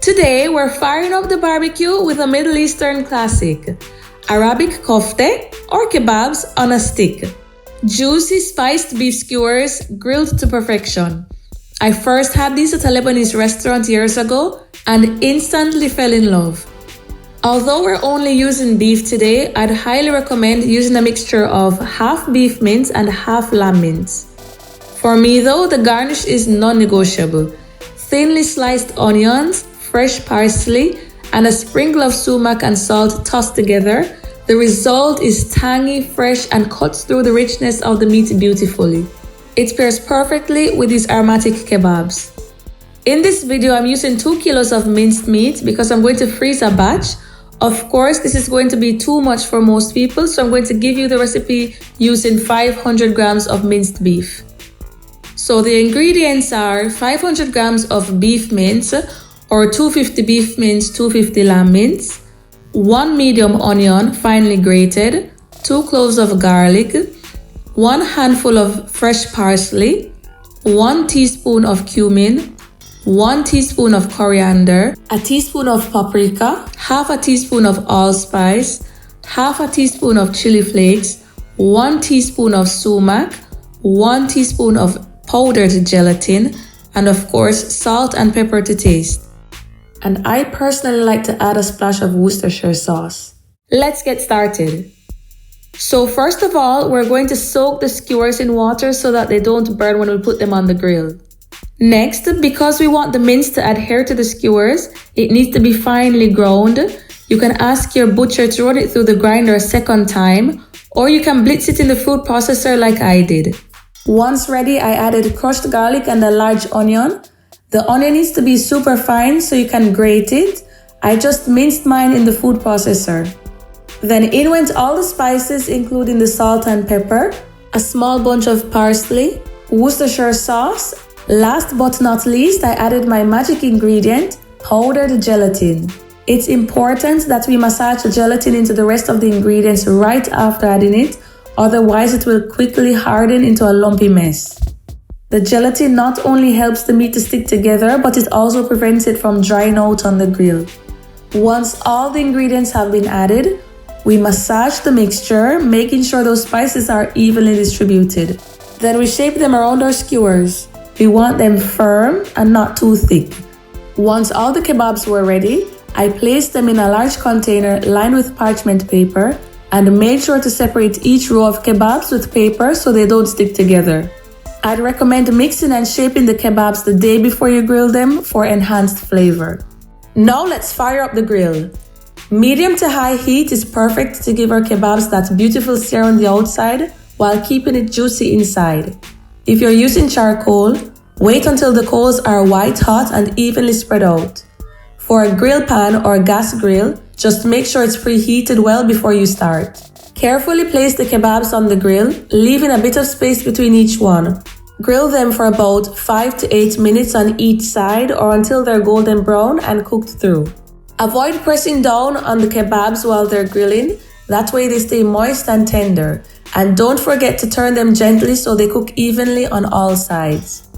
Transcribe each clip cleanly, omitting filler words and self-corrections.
Today, we're firing up the barbecue with a Middle Eastern classic, Aromatic Kofte or Kebabs on a stick. Juicy spiced beef skewers grilled to perfection. I first had these at a Lebanese restaurant years ago and instantly fell in love. Although we're only using beef today, I'd highly recommend using a mixture of half beef mince and half lamb mince. For me though, the garnish is non-negotiable. Thinly sliced onions, fresh parsley, and a sprinkle of sumac and salt tossed together. The result is tangy, fresh, and cuts through the richness of the meat beautifully. It pairs perfectly with these aromatic kebabs. In this video, I'm using 2 kilos of minced meat because I'm going to freeze a batch. Of course, this is going to be too much for most people, so I'm going to give you the recipe using 500 grams of minced beef. So the ingredients are 500 grams of beef mince, or 250 beef mince, 250 lamb mince, 1 medium onion finely grated, 2 cloves of garlic, 1 handful of fresh parsley, 1 teaspoon of cumin, 1 teaspoon of coriander, a teaspoon of paprika, half a teaspoon of allspice, half a teaspoon of chili flakes, 1 teaspoon of sumac, 1 teaspoon of powdered gelatin, and of course salt and pepper to taste. And I personally like to add a splash of Worcestershire sauce. Let's get started. So first of all, we're going to soak the skewers in water so that they don't burn when we put them on the grill. Next, because we want the mince to adhere to the skewers, it needs to be finely ground. You can ask your butcher to run it through the grinder a second time, or you can blitz it in the food processor like I did. Once ready, I added crushed garlic and a large onion. The onion needs to be super fine so you can grate it. I just minced mine in the food processor. Then in went all the spices, including the salt and pepper, a small bunch of parsley, Worcestershire sauce. Last but not least, I added my magic ingredient, powdered gelatin. It's important that we massage the gelatin into the rest of the ingredients right after adding it, otherwise it will quickly harden into a lumpy mess. The gelatin not only helps the meat to stick together, but it also prevents it from drying out on the grill. Once all the ingredients have been added, we massage the mixture, making sure those spices are evenly distributed. Then we shape them around our skewers. We want them firm and not too thick. Once all the kebabs were ready, I placed them in a large container lined with parchment paper and made sure to separate each row of kebabs with paper so they don't stick together. I'd recommend mixing and shaping the kebabs the day before you grill them for enhanced flavor. Now let's fire up the grill. Medium to high heat is perfect to give our kebabs that beautiful sear on the outside while keeping it juicy inside. If you're using charcoal, wait until the coals are white hot and evenly spread out. For a grill pan or gas grill, just make sure it's preheated well before you start. Carefully place the kebabs on the grill, leaving a bit of space between each one. Grill them for about 5 to 8 minutes on each side or until they're golden brown and cooked through. Avoid pressing down on the kebabs while they're grilling, that way they stay moist and tender. And don't forget to turn them gently so they cook evenly on all sides.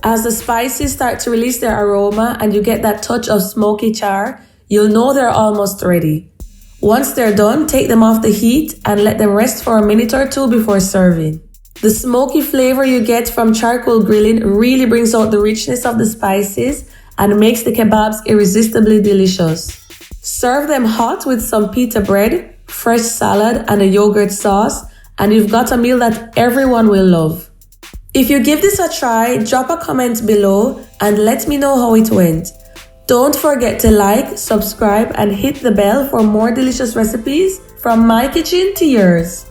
As the spices start to release their aroma and you get that touch of smoky char, you'll know they're almost ready. Once they're done, take them off the heat and let them rest for a minute or two before serving. The smoky flavor you get from charcoal grilling really brings out the richness of the spices and makes the kebabs irresistibly delicious. Serve them hot with some pita bread, fresh salad, and a yogurt sauce, and you've got a meal that everyone will love. If you give this a try, drop a comment below and let me know how it went. Don't forget to like, subscribe, and hit the bell for more delicious recipes from my kitchen to yours.